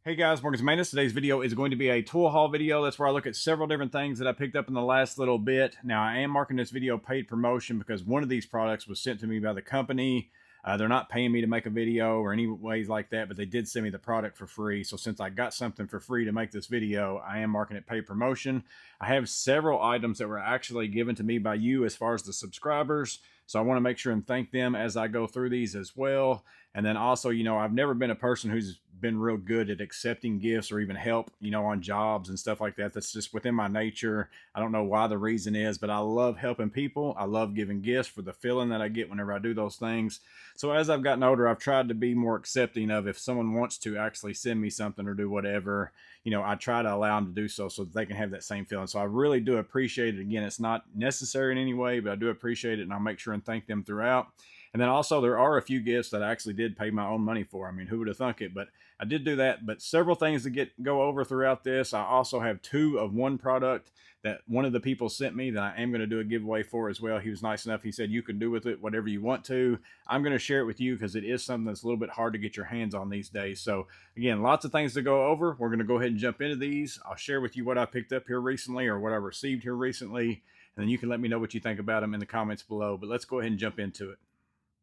Hey guys, Morgan's Maintenance. Today's video is going to be a tool haul video. That's where I look at several different things that I picked up in the last little bit. Now, I am marking this video paid promotion because one of these products was sent to me by the company. They're not paying me to make a video or any ways like that, but they did send me the product for free. So since I got something for free to make this video, I am marking it paid promotion. I have several items that were actually given to me by you as far as the subscribers. So I want to make sure and thank them as I go through these as well. And then also, I've never been a person who's been real good at accepting gifts or even help, on jobs and stuff like that. That's just within my nature. I don't know why the reason is, but I love helping people. I love giving gifts for the feeling that I get whenever I do those things. So as I've gotten older, I've tried to be more accepting of if someone wants to actually send me something or do whatever, I try to allow them to do so that they can have that same feeling. So I really do appreciate it. Again, it's not necessary in any way, but I do appreciate it, and I'll make sure and thank them throughout. And then also there are a few gifts that I actually did pay my own money for. I mean, who would have thunk it? But I did do that. But several things to go over throughout this. I also have two of one product that one of the people sent me that I am going to do a giveaway for as well. He was nice enough. He said, you can do with it whatever you want to. I'm going to share it with you because it is something that's a little bit hard to get your hands on these days. So again, lots of things to go over. We're going to go ahead and jump into these. I'll share with you what I picked up here recently or what I received here recently. And then you can let me know what you think about them in the comments below. But let's go ahead and jump into it.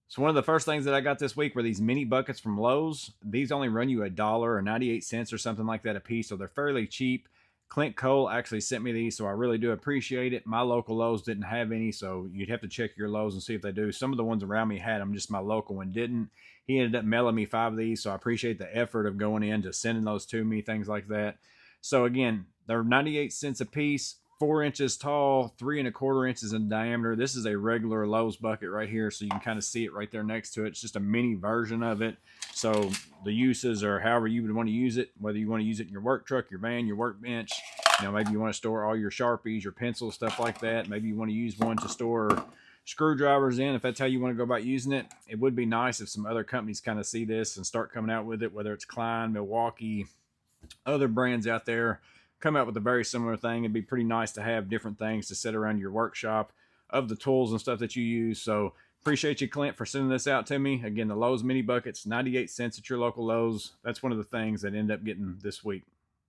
So one of the first things that I got this week were these mini buckets from Lowe's. These only run you $1 or 98 cents or something like that a piece, so they're fairly cheap. Clint Cole actually sent me these, so I really do appreciate it. My local Lowe's didn't have any, so you'd have to check your Lowe's and see if they do. Some of the ones around me had them, just my local one didn't. He ended up mailing me 5 of these, so I appreciate the effort of going in to sending those to me, things like that. So again, they're 98 cents a piece. 4 inches tall, 3¼ inches in diameter. This is a regular Lowe's bucket right here, so you can kind of see it right there next to it. It's just a mini version of it. So the uses are however you would want to use it, whether you want to use it in your work truck, your van, your workbench. Maybe you want to store all your Sharpies, your pencils, stuff like that. Maybe you want to use one to store screwdrivers in, if that's how you want to go about using it. It would be nice if some other companies kind of see this and start coming out with it, whether it's Klein, Milwaukee, other brands out there come out with a very similar thing. It'd be pretty nice to have different things to set around your workshop of the tools and stuff that you use. So appreciate you, Clint, for sending this out to me. Again, the Lowe's mini buckets, 98 cents at your local Lowe's. That's one of the things that I ended up getting this week.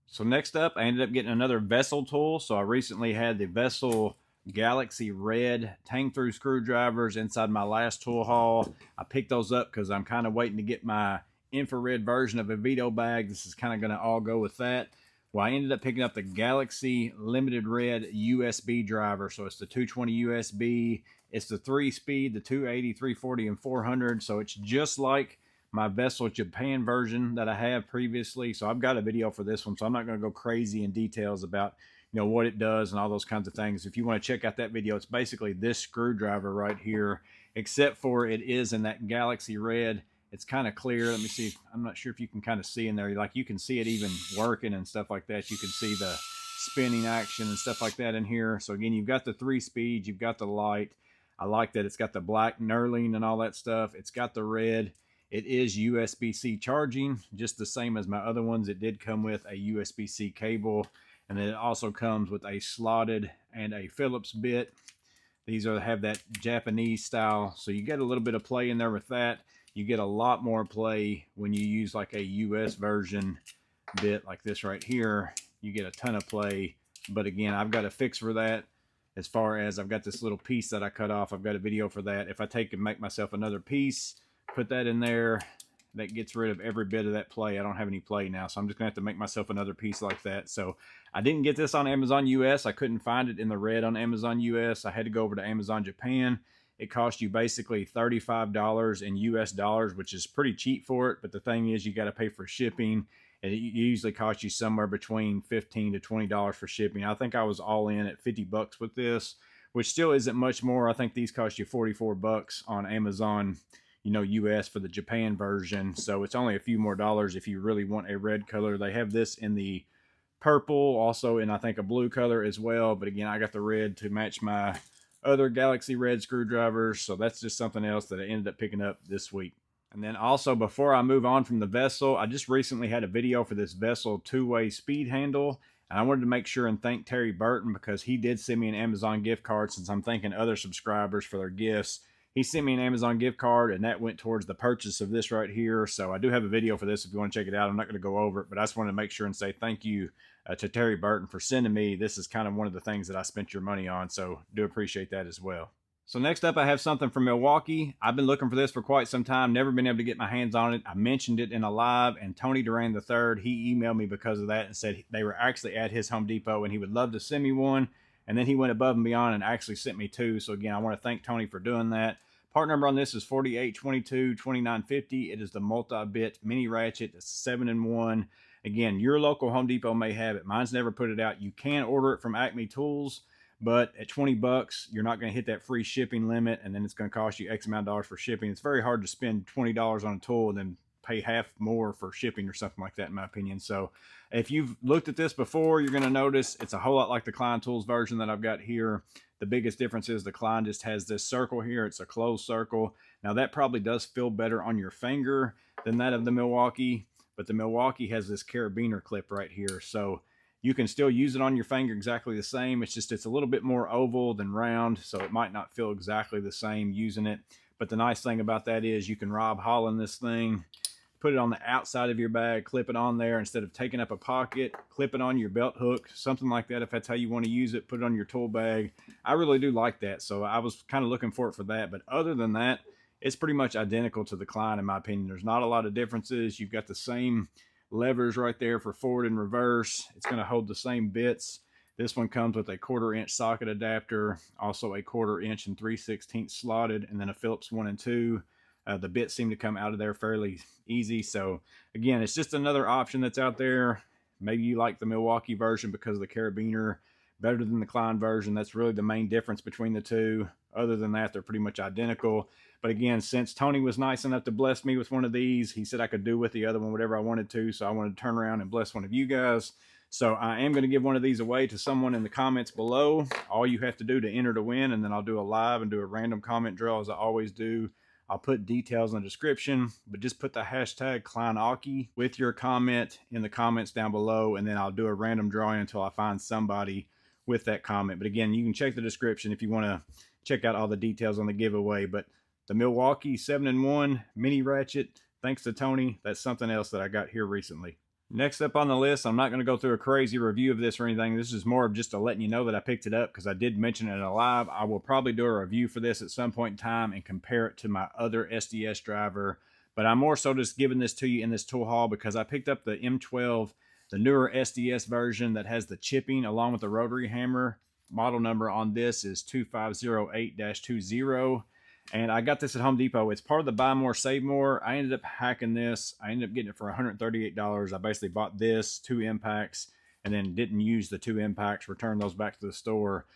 So next up, I ended up getting another vessel tool. So I recently had the Vessel Galaxy Red tang through screwdrivers inside my last tool haul. I picked those up because I'm kind of waiting to get my infrared version of a Vito bag. This is kind of going to all go with that. Well, I ended up picking up the Galaxy Limited Red USB driver. So it's the 220 USB. It's the 3-speed, the 280, 340, and 400. So it's just like my Vessel Japan version that I have previously. So I've got a video for this one, so I'm not going to go crazy in details about what it does and all those kinds of things. If you want to check out that video, it's basically this screwdriver right here, except for it is in that Galaxy Red. It's kind of clear. Let me see. I'm not sure if you can kind of see in there. Like you can see it even working and stuff like that. You can see the spinning action and stuff like that in here. So again, you've got the 3-speed. You've got the light. I like that it's got the black knurling and all that stuff. It's got the red. It is USB-C charging, just the same as my other ones. It did come with a USB-C cable. And then it also comes with a slotted and a Phillips bit. These have that Japanese style. So you get a little bit of play in there with that. You get a lot more play when you use like a US version bit like this right here. You get a ton of play. But again, I've got a fix for that. As far as I've got this little piece that I cut off, I've got a video for that. If I take and make myself another piece, put that in there, that gets rid of every bit of that play. I don't have any play now, so I'm just gonna have to make myself another piece like that. So I didn't get this on Amazon US. I couldn't find it in the red on Amazon US. I had to go over to Amazon Japan. It cost you basically $35 in US dollars, which is pretty cheap for it. But the thing is, you got to pay for shipping. And it usually costs you somewhere between $15 to $20 for shipping. I think I was all in at 50 bucks with this, which still isn't much more. I think these cost you 44 bucks on Amazon, US for the Japan version. So it's only a few more dollars if you really want a red color. They have this in the purple, also in I think a blue color as well. But again, I got the red to match my other Galaxy Red screwdrivers. So that's just something else that I ended up picking up this week. And then also, before I move on from the Vessel, I just recently had a video for this Vessel 2-way speed handle. And I wanted to make sure and thank Terry Burton because he did send me an Amazon gift card, since I'm thanking other subscribers for their gifts. he sent me an Amazon gift card, and that went towards the purchase of this right here. So I do have a video for this if you want to check it out. I'm not going to go over it, but I just wanted to make sure and say thank you to Terry Burton for sending me. This is kind of one of the things that I spent your money on, so do appreciate that as well. So next up, I have something from Milwaukee. I've been looking for this for quite some time, never been able to get my hands on it. I mentioned it in a live, and Tony Duran III, he emailed me because of that and said they were actually at his Home Depot and he would love to send me one. And then he went above and beyond and actually sent me two. So again, I want to thank Tony for doing that. Part number on this is 48222950. It is the multi-bit mini ratchet. It's 7-in-1. Again, your local Home Depot may have it. Mine's never put it out. You can order it from Acme Tools, but at 20 bucks, you're not going to hit that free shipping limit, and then it's going to cost you X amount of dollars for shipping. It's very hard to spend $20 on a tool and then pay half more for shipping or something like that, in my opinion. So if you've looked at this before, you're going to notice it's a whole lot like the Klein Tools version that I've got here. The biggest difference is the Klein just has this circle here. It's a closed circle. Now that probably does feel better on your finger than that of the Milwaukee, but the Milwaukee has this carabiner clip right here. So you can still use it on your finger exactly the same. It's just, it's a little bit more oval than round, so it might not feel exactly the same using it. But the nice thing about that is you can Rob Holland this thing, put it on the outside of your bag, clip it on there instead of taking up a pocket, clip it on your belt hook, something like that. If that's how you want to use it, put it on your tool bag. I really do like that. So I was kind of looking for it for that. But other than that, it's pretty much identical to the Klein in my opinion. There's not a lot of differences. You've got the same levers right there for forward and reverse. It's going to hold the same bits. This one comes with a 1/4 inch socket adapter, also a 1/4 inch and 3/16 slotted, and then a Phillips 1 and 2. The bits seem to come out of there fairly easy. So again, it's just another option that's out there. Maybe you like the Milwaukee version because of the carabiner better than the Klein version. That's really the main difference between the two. Other than that, they're pretty much identical. But again, since Tony was nice enough to bless me with one of these, he said I could do with the other one whatever I wanted to. So I wanted to turn around and bless one of you guys. So I am going to give one of these away to someone in the comments below. All you have to do to enter to win, and then I'll do a live and do a random comment draw as I always do. I'll put details in the description, but just put the hashtag KleinAukie with your comment in the comments down below, and then I'll do a random drawing until I find somebody with that comment. But again, you can check the description if you want to check out all the details on the giveaway. But the Milwaukee 7-in-1 Mini Ratchet, thanks to Tony, that's something else that I got here recently. Next up on the list, I'm not going to go through a crazy review of this or anything. This is more of just to letting you know that I picked it up because I did mention it in a live. I will probably do a review for this at some point in time and compare it to my other SDS driver. But I'm more so just giving this to you in this tool haul because I picked up the M12, the newer SDS version that has the chipping along with the rotary hammer. Model number on this is 2508-20. And I got this at Home Depot. It's part of the Buy More, Save More. I ended up hacking this. I ended up getting it for $138. I basically bought this, 2 impacts, and then didn't use the 2 impacts, returned those back to the store.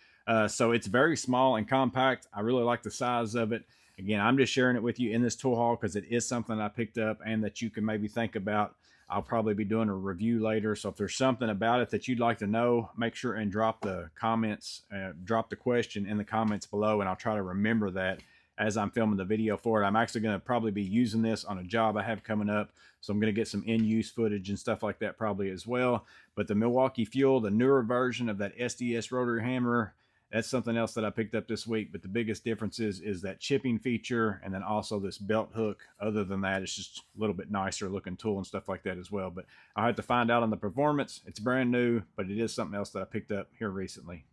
So it's very small and compact. I really like the size of it. Again, I'm just sharing it with you in this tool haul because it is something I picked up and that you can maybe think about. I'll probably be doing a review later. So if there's something about it that you'd like to know, make sure and drop the comments, drop the question in the comments below, and I'll try to remember that as I'm filming the video for it. I'm actually going to probably be using this on a job I have coming up, so I'm going to get some in-use footage and stuff like that probably as well. But the Milwaukee Fuel, the newer version of that SDS rotary hammer, that's something else that I picked up this week. But the biggest difference is that chipping feature, and then also this belt hook. Other than that, it's just a little bit nicer looking tool and stuff like that as well. But I'll have to find out on the performance. It's brand new, but it is something else that I picked up here recently.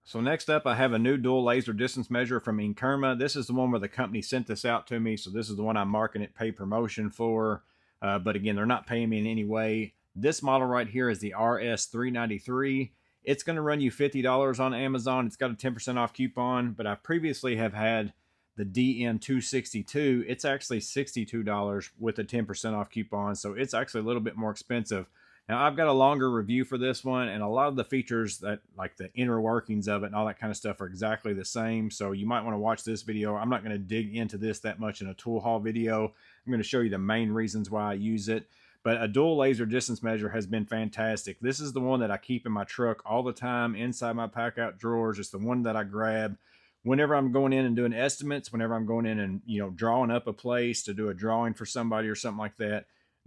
So next up, I have a new dual laser distance measure from Inkerma. This is the one where the company sent this out to me. So this is the one I'm marking it paid promotion for. But again, they're not paying me in any way. This model right here is the RS393. It's going to run you $50 on Amazon. It's got a 10% off coupon, but I previously have had the DN262. It's actually $62 with a 10% off coupon. So it's actually a little bit more expensive. Now, I've got a longer review for this one, and a lot of the features that, like the inner workings of it and all that kind of stuff, are exactly the same. So you might want to watch this video. I'm not going to dig into this that much in a tool haul video. I'm going to show you the main reasons why I use it. But a dual laser distance measure has been fantastic. This is the one that I keep in my truck all the time inside my pack out drawers. It's the one that I grab whenever I'm going in and doing estimates, whenever I'm going in and, you know, drawing up a place to do a drawing for somebody or something like that.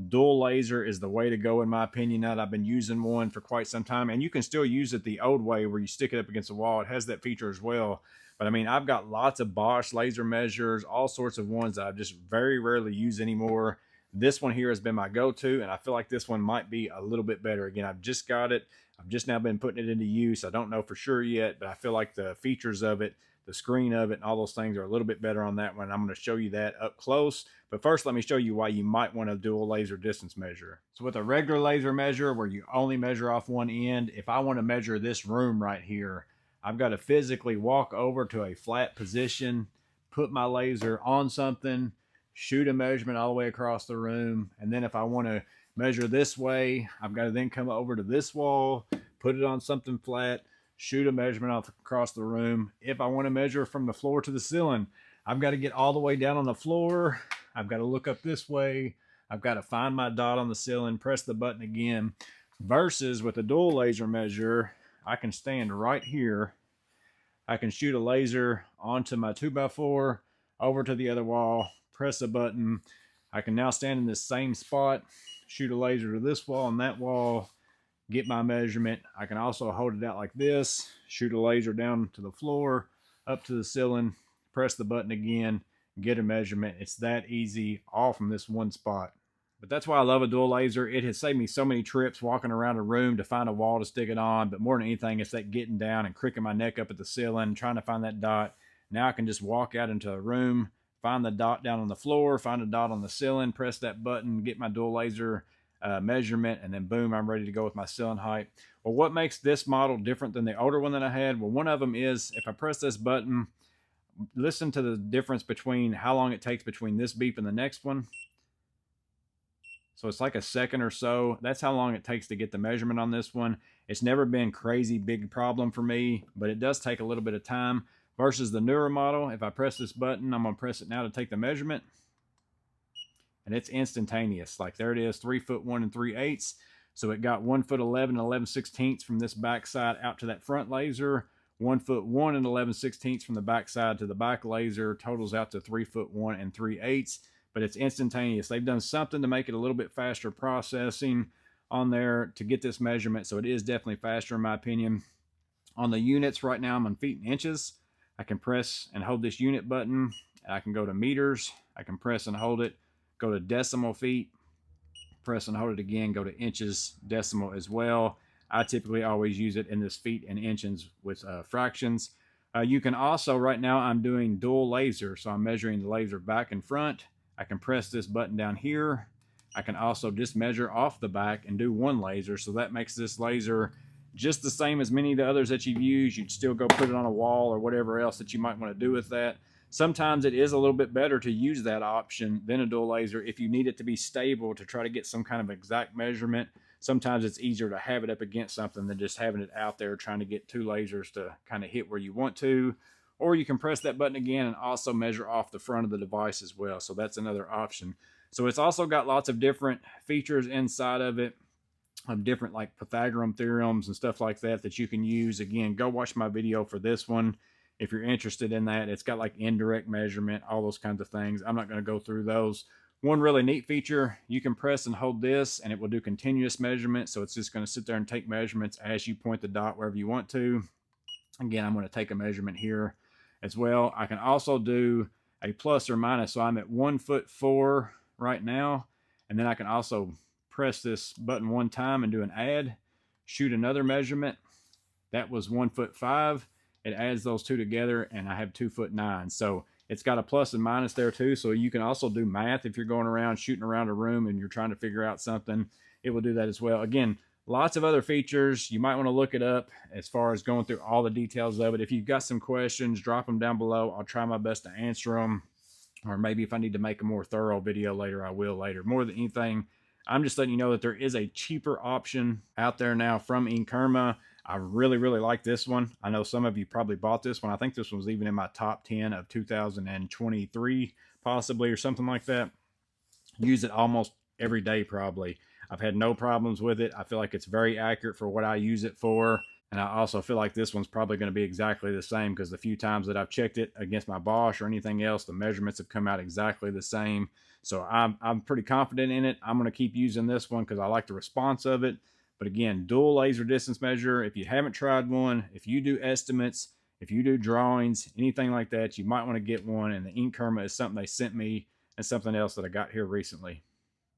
Dual laser is the way to go, in my opinion. Now that I've been using one for quite some time, and you can still use it the old way where you stick it up against the wall. It has that feature as well, But I mean, I've got lots of Bosch laser measures, all sorts of ones that I just very rarely use anymore. This one here has been my go-to, and I feel like this one might be a little bit better. Again, I've just got it. I've just now been putting it into use. I don't know for sure yet, but I feel like the features of it, the screen of it, and all those things are a little bit better on that one. I'm going to show you that up close. But first, let me show you why you might want a dual laser distance measure. So with a regular laser measure where you only measure off one end, if I want to measure this room right here, I've got to physically walk over to a flat position, put my laser on something, shoot a measurement all the way across the room. And then if I want to measure this way, I've got to then come over to this wall, put it on something flat, shoot a measurement off across the room. If I want to measure from the floor to the ceiling, I've got to get all the way down on the floor. I've got to look up this way. I've got to find my dot on the ceiling, press the button again. Versus with a dual laser measure, I can stand right here. I can shoot a laser onto my 2x4, over to the other wall, press a button. I can now stand in this same spot, shoot a laser to this wall and that wall, get my measurement. I can also hold it out like this, shoot a laser down to the floor, up to the ceiling, press the button again, get a measurement. It's that easy, all from this one spot. But that's why I love a dual laser. It has saved me so many trips walking around a room to find a wall to stick it on. But more than anything, it's that getting down and cricking my neck up at the ceiling, trying to find that dot. Now I can just walk out into a room, find the dot down on the floor, find a dot on the ceiling, press that button, get my dual laser measurement, and then boom, I'm ready to go with my ceiling height. Well, what makes this model different than the older one that I had? Well, one of them is if I press this button, listen to the difference between how long it takes between this beep and the next one. So it's like a second or so. That's how long it takes to get the measurement on this one. It's never been crazy big problem for me, but it does take a little bit of time. Versus the newer model, if I press this button, I'm going to press it now to take the measurement. And it's instantaneous. Like there it is, 3 foot 1 3/8. So it got 1 foot 11 and 11/16 from this back side out to that front laser. 1 foot 1 and 11/16 from the back side to the back laser. Totals out to 3 foot 1 3/8. But it's instantaneous. They've done something to make it a little bit faster processing on there to get this measurement. So it is definitely faster in my opinion. On the units right now, I'm on feet and inches. I can press and hold this unit button. I can go to meters. I can press and hold it. Go to decimal feet. Press and hold it again. Go to inches, decimal as well. I typically always use it in this feet and inches with fractions. You can also, right now I'm doing dual laser. So I'm measuring the laser back and front. I can press this button down here. I can also just measure off the back and do one laser. So that makes this laser just the same as many of the others that you've used. You'd still go put it on a wall or whatever else that you might want to do with that. Sometimes it is a little bit better to use that option than a dual laser if you need it to be stable to try to get some kind of exact measurement. Sometimes it's easier to have it up against something than just having it out there trying to get 2 lasers to kind of hit where you want to. Or you can press that button again and also measure off the front of the device as well. So that's another option. So it's also got lots of different features inside of it, of different like Pythagorean theorems and stuff like that that you can use. Again, go watch my video for this one if you're interested in that. It's got like indirect measurement, all those kinds of things. I'm not going to go through those. One really neat feature, you can press and hold this and it will do continuous measurement. So it's just going to sit there and take measurements as you point the dot wherever you want to. Again, I'm going to take a measurement here as well. I can also do a plus or minus. So I'm at 1 foot 4 right now. And then I can also press this button one time and do an add, shoot another measurement. That was 1 foot 5. It adds those two together and I have 2 foot 9. So it's got a plus and minus there too. So you can also do math if you're going around shooting around a room and you're trying to figure out something. It will do that as well. Again, lots of other features. You might want to look it up as far as going through all the details of it. If you've got some questions, drop them down below. I'll try my best to answer them. Or maybe if I need to make a more thorough video later, I will later. More than anything, I'm just letting you know that there is a cheaper option out there now from Inkerma. I really, really like this one. I know some of you probably bought this one. I think this one was even in my top 10 of 2023, possibly, or something like that. Use it almost every day, probably. I've had no problems with it. I feel like it's very accurate for what I use it for. And I also feel like this one's probably going to be exactly the same because the few times that I've checked it against my Bosch or anything else, the measurements have come out exactly the same. So I'm pretty confident in it. I'm going to keep using this one because I like the response of it. But again, dual laser distance measure, if you haven't tried one, if you do estimates, if you do drawings, anything like that, you might want to get one. And the Inkerma is something they sent me and something else that I got here recently.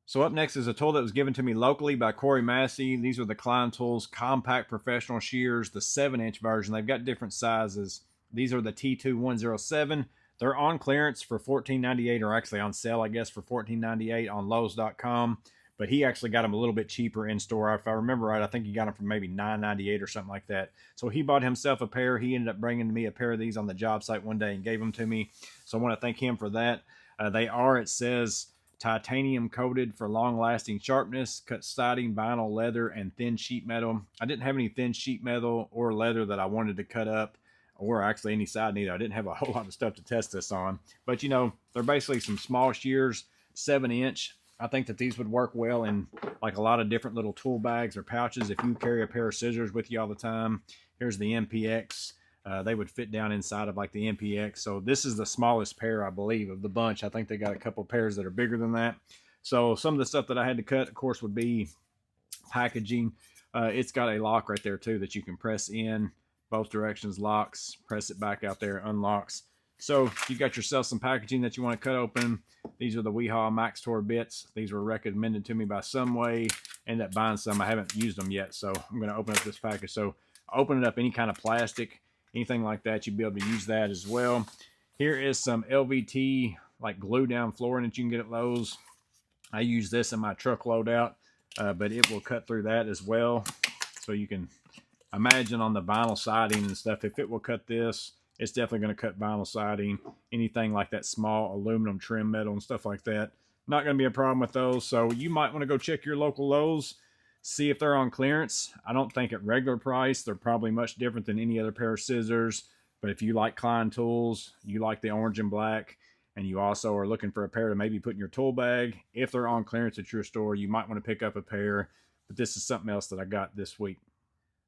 So up next is a tool that was given to me locally by Corey Massey. These are the Klein Tools Compact Professional Shears, the 7-inch version. They've got different sizes. These are the T2107. They're on clearance for $14.98, or actually on sale, I guess, for $14.98 on Lowe's.com. But he actually got them a little bit cheaper in store. If I remember right, I think he got them for maybe $9.98 or something like that. So he bought himself a pair. He ended up bringing me a pair of these on the job site one day and gave them to me. So I want to thank him for that. They are, it says, titanium coated for long-lasting sharpness, cut siding, vinyl, leather, and thin sheet metal. I didn't have any thin sheet metal or leather that I wanted to cut up, or actually any siding either. I didn't have a whole lot of stuff to test this on. But, you know, they're basically some small shears, 7-inch. I think that these would work well in like a lot of different little tool bags or pouches. If you carry a pair of scissors with you all the time, here's the MPX. They would fit down inside of like the MPX. So this is the smallest pair, I believe, of the bunch. I think they got a couple pairs that are bigger than that. So some of the stuff that I had to cut, of course, would be packaging. It's got a lock right there too that you can press in both directions, locks, press it back out there, unlocks. So you got yourself some packaging that you want to cut open. These are the Weehaw Max Tour bits. These were recommended to me by Someway. Ended up buying some. I haven't used them yet, so I'm going to open up this package. So open it up, any kind of plastic, anything like that, you'd be able to use that as well. Here is some LVT, like glue down flooring that you can get at Lowe's. I use this in my truck loadout, but it will cut through that as well. So you can imagine on the vinyl siding and stuff, if it will cut this, it's definitely going to cut vinyl siding, anything like that small aluminum trim metal and stuff like that. Not going to be a problem with those. So you might want to go check your local Lowe's, see if they're on clearance. I don't think at regular price they're probably much different than any other pair of scissors. But if you like Klein Tools, you like the orange and black, and you also are looking for a pair to maybe put in your tool bag, if they're on clearance at your store, you might want to pick up a pair. But this is something else that I got this week.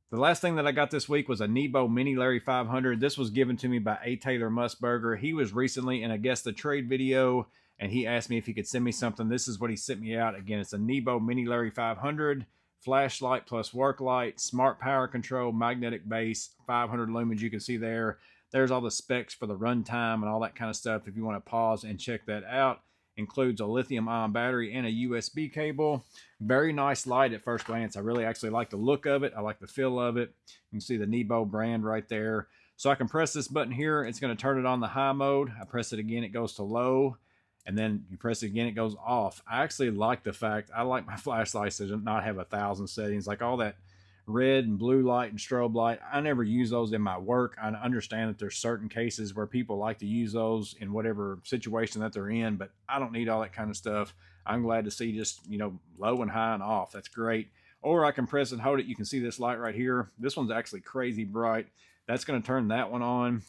The last thing that I got this week was a Nebo Mini Larry 500. This was given to me by A. Taylor Musburger. He was recently in, I guess, the trade video, and he asked me if he could send me something. This is what he sent me out. Again, it's a Nebo Mini Larry 500. Flashlight plus work light, smart power control, magnetic base, 500 lumens. You can see there. There's all the specs for the runtime and all that kind of stuff if you want to pause and check that out. Includes a lithium-ion battery and a USB cable. Very nice light at first glance. I really actually like the look of it. I like the feel of it. You can see the Nebo brand right there. So I can press this button here. It's going to turn it on the high mode. I press it again, it goes to low. And then you press it again, it goes off. I actually like the fact, I like my flashlights to not have 1,000 settings. Like all that red and blue light and strobe light, I never use those in my work. I understand that there's certain cases where people like to use those in whatever situation that they're in, but I don't need all that kind of stuff. I'm glad to see just, you know, low and high and off. That's great. Or I can press and hold it. You can see this light right here. This one's actually crazy bright. That's going to turn that one on.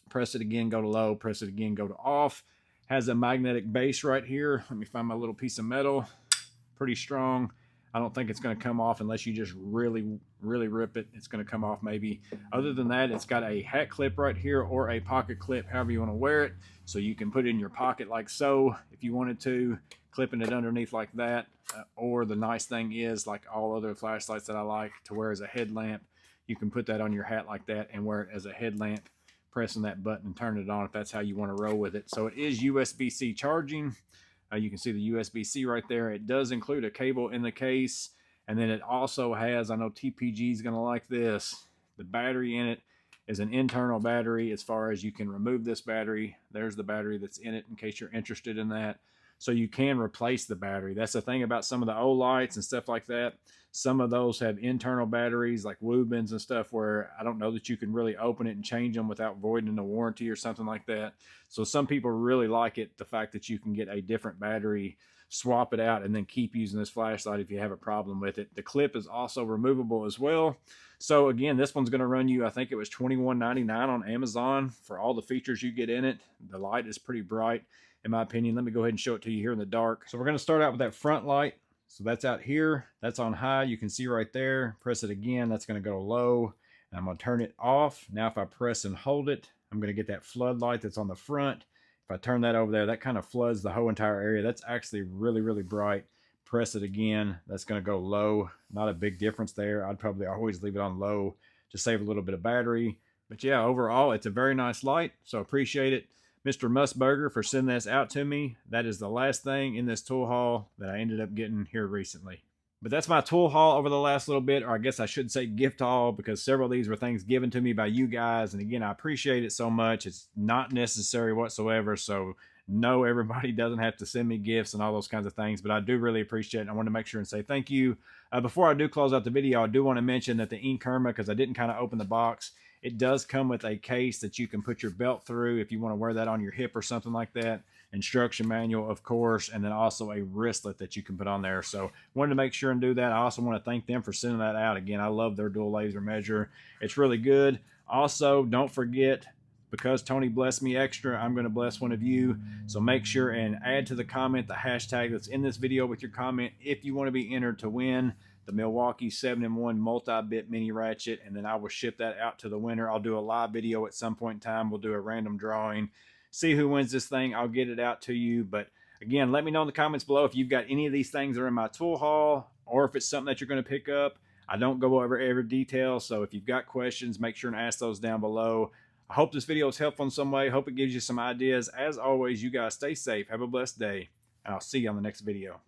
Press it again, go to low. Press it again, go to off. Has a magnetic base right here. Let me find my little piece of metal. Pretty strong. I don't think it's going to come off unless you just really rip it. It's going to come off maybe. Other than that, it's got a hat clip right here or a pocket clip, however you want to wear it. So you can put it in your pocket like so if you wanted to, clipping it underneath like that. Or the nice thing is, like all other flashlights that I like to wear as a headlamp, you can put that on your hat like that and wear it as a headlamp, pressing that button and turn it on if that's how you want to roll with it. So it is USB-C charging. You can see the USB-C right there. It does include a cable in the case. And then it also has, I know TPG is going to like this, the battery in it is an internal battery. As far as you can remove this battery, there's the battery that's in it in case you're interested in that. So you can replace the battery. That's the thing about some of the old lights and stuff like that. Some of those have internal batteries like Woobins and stuff where I don't know that you can really open it and change them without voiding the warranty or something like that. So some people really like it, the fact that you can get a different battery, swap it out, and then keep using this flashlight if you have a problem with it. The clip is also removable as well. So again, this one's going to run you, I think it was $21.99 on Amazon for all the features you get in it. The light is pretty bright, in my opinion. Let me go ahead and show it to you here in the dark. So we're going to start out with that front light. So that's out here. That's on high. You can see right there. Press it again. That's going to go low. And I'm going to turn it off. Now if I press and hold it, I'm going to get that floodlight that's on the front. If I turn that over there, that kind of floods the whole entire area. That's actually really bright. Press it again. That's going to go low. Not a big difference there. I'd probably always leave it on low to save a little bit of battery. But yeah, overall, it's a very nice light, so appreciate it, Mr. Musburger, for sending this out to me. That is the last thing in this tool haul that I ended up getting here recently. But that's my tool haul over the last little bit, or I guess I should say gift haul, because several of these were things given to me by you guys. And again, I appreciate it so much. It's not necessary whatsoever. So no, everybody doesn't have to send me gifts and all those kinds of things, but I do really appreciate it. And I want to make sure and say thank you. Before I do close out the video, I do want to mention that the Inkerma, because I didn't kind of open the box, it does come with a case that you can put your belt through if you want to wear that on your hip or something like that. Instruction manual, of course, and then also a wristlet that you can put on there. So wanted to make sure and do that. I also want to thank them for sending that out. Again, I love their dual laser measure. It's really good. Also, don't forget, because Tony blessed me extra, I'm going to bless one of you. So make sure and add to the comment the hashtag that's in this video with your comment if you want to be entered to win the Milwaukee 7-in-1 multi-bit mini ratchet, and then I will ship that out to the winner. I'll do a live video at some point in time. We'll do a random drawing, see who wins this thing. I'll get it out to you. But again, let me know in the comments below if you've got any of these things that are in my tool haul, or if it's something that you're going to pick up. I don't go over every detail, so if you've got questions, make sure and ask those down below. I hope this video is helpful in some way. Hope it gives you some ideas. As always, you guys stay safe. Have a blessed day, and I'll see you on the next video.